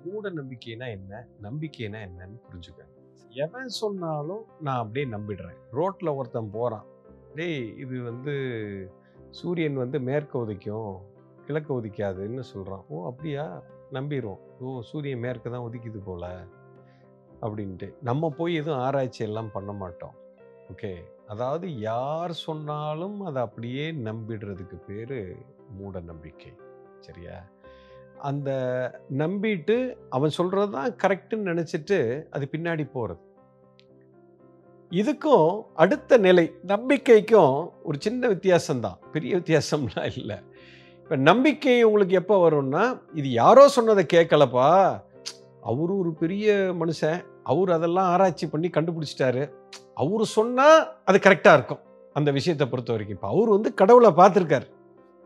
மூட நம்பிக்கைனா என்ன? நம்பிக்கைனா என்னன்னு புரிஞ்சுக்கங்க. எவன் சொன்னாலும் நான் அப்படியே நம்பிடுறேன். ரோட்ல ஒருத்தன் போறான். "டேய் இது சூரியன் மேற்க உதிக்கும், கிழக்க உதிக்காதுன்னு சொல்றான்." "ஓ! அப்படியா?" நம்பிருவோம். "ஓ! சூரியன் மேற்க தான் உதிக்குது போல." அப்படின்ட்டு. நம்ம போய் எதுவும் ஆராய்ச்சி எல்லாம் பண்ண மாட்டோம். ஓகே. அதாவது யார் சொன்னாலும் அத அப்படியே நம்பிடுறதுக்கு பேரு மூட நம்பிக்கை. சரியா? அந்த நம்பிட்டு அவன் சொல்றது தான் கரெக்ட்ன்னு நெனச்சுட்டு, அது பின்னாடி போறது. இதுக்கும் அடுத்த நிலை, நம்பிக்கைக்கும் ஒரு சின்ன வித்தியாசம் தான். பெரிய வித்தியாசம்லாம் இல்ல. இப்ப நம்பிக்கை உங்களுக்கு எப்ப வரும்னா, இது யாரோ சொன்னத கேட்கலப்பா. அவரு ஒரு பெரிய மனுஷன். அவரு அதெல்லாம் ஆராய்ச்சி பண்ணி கண்டுபிடிச்சுட்டாரு. அவரு சொன்னா அது கரெக்ட்டா இருக்கும். அந்த விஷயத்த பொறுத்தவரைக்கும். இப்ப அவரு கடவுள பார்த்திருக்காரு.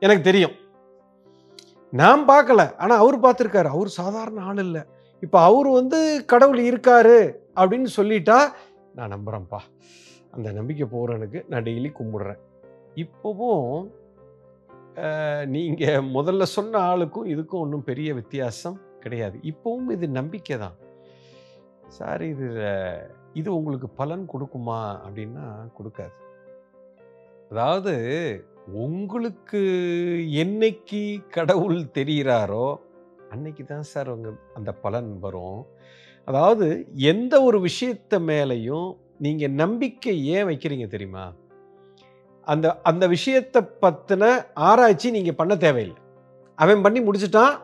எனக்கு தெரியும். நான் பார்க்கல. ஆனா அவரு பார்த்திருக்காரு. அவரு சாதாரண ஆள் இல்ல. இப்ப அவரு கடவுள் இருக்காரு அப்படின்னு சொல்லிட்டா, நான் நம்புறேன்ப்பா. அந்த நம்பிக்கை போற எனக்கு. நான் டெய்லி கும்பிடுறேன். இப்பவும் நீங்க முதல்ல சொன்ன ஆளுக்கும் இதுக்கும் ஒண்ணும் பெரிய வித்தியாசம் கிடையாது. இப்பவும் இது நம்பிக்கை தான். சார் இது உங்களுக்கு பலன் குடுக்குமா? அப்படின்னா குடுக்காது. அதாவது உங்களுக்கு என்னைக்கு கடவுள் தெரியிறாரோ, அன்னைக்கு தான் சார் அந்த பலன் வரும். அதாவது எந்த ஒரு விஷயத்த மேலயும் நீங்க நம்பிக்கை ஏன் வைக்கிறீங்க தெரியுமா? அந்த அந்த விஷயத்த பத்தின ஆராய்ச்சி நீங்க பண்ண தேவையில்ல. அவன் பண்ணி முடிச்சுட்டான்.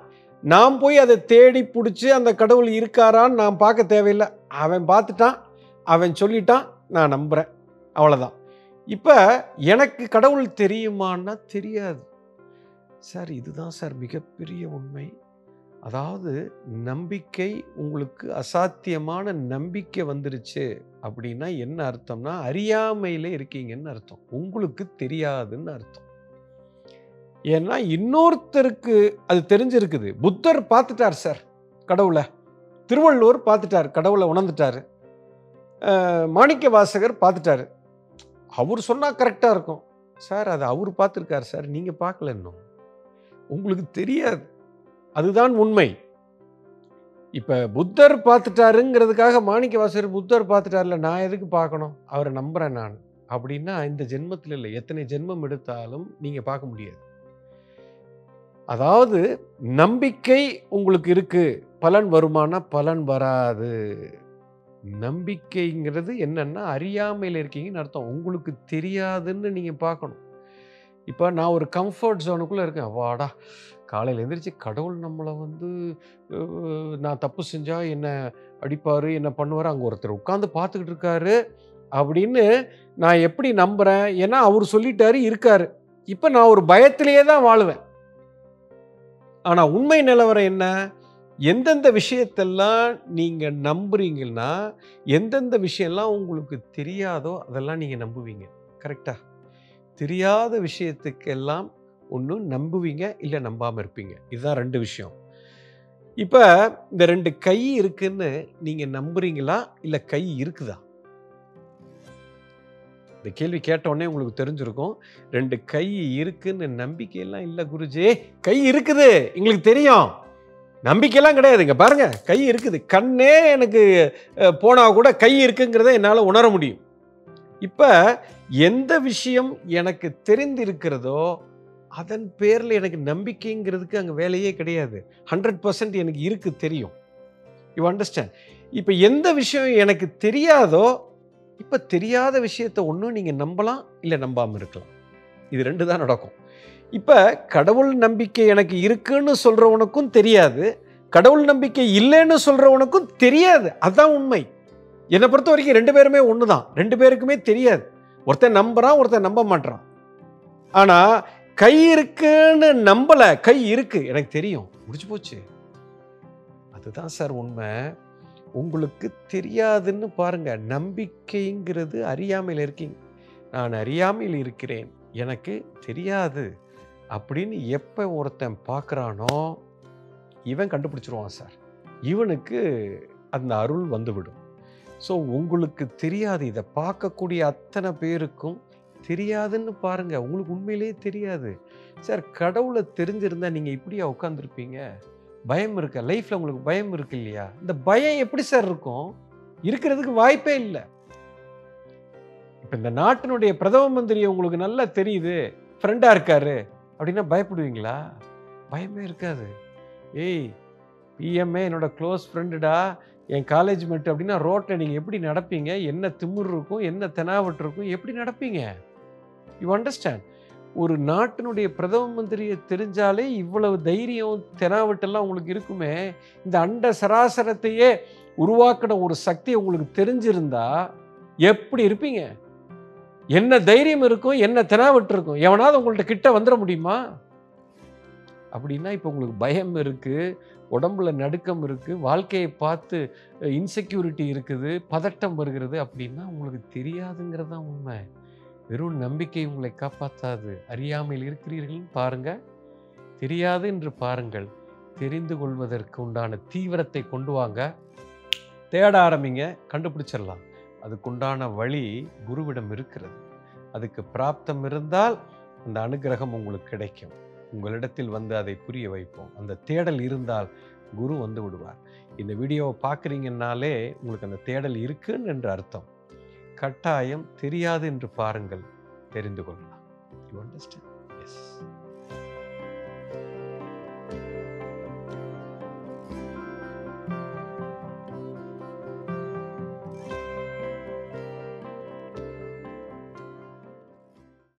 நான் போய் அத தேடி புடிச்சு அந்த கடவுள் இருக்காரான்னு நான் பார்க்க தேவையில்ல. அவன் பார்த்துட்டான். அவன் சொல்லிட்டான். நான் நம்புறேன். அவ்வளதான். இப்ப எனக்கு கடவுள் தெரியுமான்னா தெரியாது. சார் இதுதான் சார் மிகப்பெரிய உண்மை. அதாவது நம்பிக்கை உங்களுக்கு அசாத்தியமான நம்பிக்கை வந்துருச்சு அப்படின்னா என்ன அர்த்தம்னா, அறியாமையில இருக்கீங்கன்னு அர்த்தம். உங்களுக்கு தெரியாதுன்னு அர்த்தம். ஏன்னா இன்னொருத்தருக்கு அது தெரிஞ்சிருக்குது. புத்தர் பார்த்துட்டார் சார் கடவுள. திருவள்ளுவர் பார்த்துட்டார். கடவுள உணர்ந்துட்டாரு. மாணிக்கவாசகர் பார்த்துட்டாரு. அவரு சொன்னா கரெக்ட்டா இருக்கும். சார் அது அவரு பார்த்திருக்காரு சார். நீங்க பார்க்கல இன்னும். உங்களுக்கு தெரியாது. அதுதான் உண்மை. இப்ப புத்தர் பார்த்துட்டாருங்கிறதுக்காக மாணிக்கவாசகர் புத்தர் பார்த்துட்டார்ல, நான் எதுக்கு பார்க்கணும்? அவர நம்புறேன் நான். அப்படின்னா இந்த ஜென்மத்தில இல்ல. எத்தனை ஜென்மம் எடுத்தாலும் நீங்க பார்க்க முடியாது. அதாவது நம்பிக்கை உங்களுக்கு இருக்கு. பலன் வருமானா பலன் வராது. நம்பிக்கைங்கிறது என்னன்னா, அறியாமையில இருக்கீங்கன்னு அர்த்தம். உங்களுக்கு தெரியாதுன்னு நீங்க பார்க்கணும். இப்ப நான் ஒரு கம்ஃபர்ட் ஜோனுக்குள்ள இருக்கேன். அப்பாடா! காலையில எந்திரிச்சு கடவுள் நம்மள அ நான் தப்பு செஞ்சா என்ன அடிப்பாரு, என்ன பண்ணுவாரு. அங்க ஒருத்தர் உட்கார்ந்து பார்த்துக்கிட்டு இருக்காரு அப்படின்னு நான் எப்படி நம்புறேன்? ஏன்னா அவரு சொல்லிட்டாரு, இருக்காரு. இப்ப நான் ஒரு பயத்திலேயே தான் வாழுவேன். ஆனா உண்மை நிலவரம் என்ன? எந்தெந்த விஷயத்தெல்லாம் நீங்க நம்புறீங்கன்னா, எந்தெந்த விஷயம்லாம் உங்களுக்கு தெரியாதோ, அதெல்லாம் நீங்க நம்புவீங்க. கரெக்ட்டா? தெரியாத விஷயத்துக்கெல்லாம் ஒண்ணு நம்புவீங்க, இல்ல நம்பாம இருப்பீங்க. இதுதான் 2 விஷயம். இப்ப இந்த 2 கை இருக்குன்னு நீங்க நம்புறீங்களா? இல்ல கை இருக்குதா? இந்த கேள்வி கேட்ட உடனே உங்களுக்கு தெரிஞ்சிருக்கும். 2 கை இருக்குன்னு நம்பிக்கையெல்லாம் இல்ல குருஜி. கை இருக்குது. எங்களுக்கு தெரியும். நம்பிக்கைலாம் கிடையாது. இங்க பாருங்க. கை இருக்குது. கண்ணே எனக்கு போனா கூட கை இருக்குங்கிறத என்னால உணர முடியும். இப்ப எந்த விஷயம் எனக்கு தெரிந்திருக்கிறதோ, அதன் பேர்ல எனக்கு நம்பிக்கைங்கிறதுக்கு அங்க வேலையே கிடையாது. 100% எனக்கு இருக்கு தெரியும். You understand? இப்ப எந்த விஷயம் எனக்கு தெரியாதோ, இப்ப தெரியாத விஷயத்த ஒண்ணு நீங்க நம்பலாம், இல்ல நம்பாம இருக்கலாம். இது 2 தான் நடக்கும். இப்ப கடவுள் நம்பிக்கை எனக்கு இருக்குன்னு சொல்றவனுக்கும் தெரியாது. கடவுள் நம்பிக்கை இல்லைன்னு சொல்றவனுக்கும் தெரியாது. அதான் உண்மை. என்ன பொறுத்தவரைக்கும் 2 பேருமே ஒண்ணு தான். 2 பேருக்குமே தெரியாது. ஒருத்தன் நம்புறான், ஒருத்தன் நம்ப மாட்றான். ஆனா கை இருக்குன்னு நம்பல. கை இருக்கு. எனக்கு தெரியும். முடிஞ்சு போச்சு. அதுதான் சார் உண்மை. உங்களுக்கு தெரியாதுன்னு பாருங்க. நம்பிக்கைங்கிறது அறியாமையில இருக்கீங்க. நான் அறியாமையில் இருக்கிறேன். எனக்கு தெரியாது. அப்படின்னு எப்ப ஒருத்தன் பார்க்குறானோ, இவன் கண்டுபிடிச்சுருவான் சார். இவனுக்கு அந்த அருள் வந்துவிடும். ஸோ உங்களுக்கு தெரியாது. இத பார்க்கக்கூடிய அத்தனை பேருக்கும் தெரியாதுன்னு பாருங்க. உங்களுக்கு உண்மையிலேயே தெரியாது. சார் கடவுள தெரிஞ்சிருந்தா நீங்க இப்படியா உட்கார்ந்திருப்பீங்க? பயம் இருக்கா? லைஃப்ல உங்களுக்கு பயம் இருக்கு இல்லையா? இந்த பயம் எப்படி சார் இருக்கும்? இருக்கிறதுக்கு வாய்ப்பே இல்ல. இப்ப இந்த நாட்டினுடைய பிரதம மந்திரி உங்களுக்கு நல்லா தெரியுது, ஃப்ரெண்டா இருக்காரு அப்படின்னா பயப்படுவீங்களா? பயமே இருக்காது. ஏய், பிஎம்ஏ என்னோட க்ளோஸ் ஃப்ரெண்டுடா, என் காலேஜ் மேட் அப்படின்னா ரோட்ல நீங்க எப்படி நடப்பீங்க? என்ன திமிரு இருக்கும்? என்ன தெனாவட்டு இருக்கும்? எப்படி நடப்பீங்க? You understand? ஒரு நாட்டினுடைய பிரதம மந்திரியை தெரிஞ்சாலே இவ்வளவு தைரியம் தெனாவட்டெல்லாம் உங்களுக்கு இருக்குமே. இந்த அண்ட சராசரத்தையே உருவாக்கின ஒரு சக்தி உங்களுக்கு தெரிஞ்சிருந்தா எப்படி இருப்பீங்க? என்ன தைரியம் இருக்கும்? என்ன தெனாவட்டு இருக்கும்? எவனாவது உங்கள்ட்ட கிட்ட வந்துட முடியுமா? அப்படின்னா இப்போ உங்களுக்கு பயம் இருக்கு, உடம்புல நடுக்கம் இருக்கு, வாழ்க்கையை பார்த்து இன்செக்யூரிட்டி இருக்குது, பதட்டம் வருகிறது அப்படின்னா உங்களுக்கு தெரியாதுங்கிறது தான் உண்மை. வெறும் நம்பிக்கை உங்களை காப்பாற்றாது. அறியாமையில் இருக்கிறீர்கள் பாருங்க, தெரியாது என்று பாருங்கள். தெரிந்து கொள்வதற்கு உண்டான தீவிரத்தை கொண்டு வாங்க, தேட ஆரம்பிங்க, கண்டுபிடிச்சிடலாம். அதுக்குண்டான வழி குருவிடம் இருக்கிறது. அதுக்கு பிராப்தம் இருந்தால் அந்த அனுகிரகம் உங்களுக்கு கிடைக்கும். உங்களிடத்தில் வந்து அதை புரிய வைப்போம். அந்த தேடல் இருந்தால் குரு வந்து விடுவார். இந்த வீடியோவை பார்க்குறீங்கன்னாலே உங்களுக்கு அந்த தேடல் இருக்குன்னு என்று அர்த்தம். கட்டாயம் தெரியாது என்று பாருங்கள், தெரிந்து கொள்ளலாம். You understand? எஸ்.